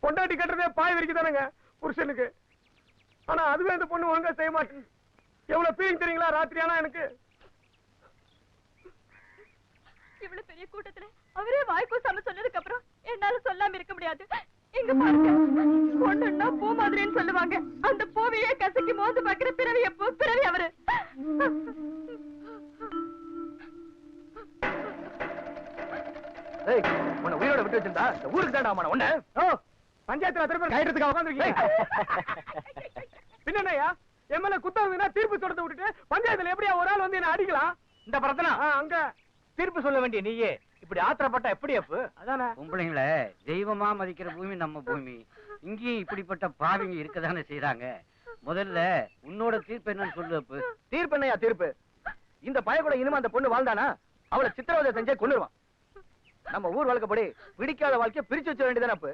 பொண்டாட்டி கட்டுறதே பாய் வரைக்கும் தானங்க புருஷனுக்கு. ஆனா அதுவே அந்த பொண்ணு ஒழுங்கா செய்ய மாட்டேன். எவ்வளவு ஃபீலிங் தெரியுங்களா ராத்திரி ஆனா எனக்கு. இவ்வளவு பெரிய கூட்டத்துல அவரே வாய்க்கூசாம சொன்னதுக்கு அப்புறம் என்னால சொல்லாம இருக்க முடியாது. எங்க பாருங்க, பொண்ணுன்னா பூ மாதிரின்னு சொல்லுவாங்க. அந்த பூவையே கசக்கி மோந்து பாக்குற பிறவி எப்போ பிறவி அவரு. உன்னை உயிரோட விட்டு வச்சிருந்தா ஊருக்கு தாண்டா உன்ன பஞ்சாயத்துல திரும்ப கைடுறதுக்காக உட்காந்துருக்கீங்க. பின்னையா எம்எல்ஏ குத்தா தீர்ப்பு சொல்றதை விட்டுட்டு பஞ்சாயத்துல எப்படியா ஒரு ஆள் வந்து என்ன அடிக்கலாம்? இந்த பிரச்சனை அங்க தீர்ப்பு சொல்ல வேண்டிய நீயே இப்படி ஆத்திரப்பட்டா எப்படி அப்பு? அதானே பொம்பளைங்களை தெய்வமா மதிக்கிற பூமி நம்ம பூமி. இங்கேயும் இப்படிப்பட்ட பாவிங்க இருக்கதானே செய்யறாங்க. முதல்ல உன்னோட தீர்ப்பு என்னன்னு சொல்லு அப்பு. தீர்ப்பு என்னையா தீர்ப்பு? இந்த பைய கூட இனிமே அந்த பொண்ணு வாழ்ந்தானா அவளை சித்திரவதை செஞ்சே கொன்னுருவான். நம்ம ஊர் வழக்கப்படி பிடிக்காத வாழ்க்கைய பிரிச்சு வச்ச வேண்டியதானே அப்பு.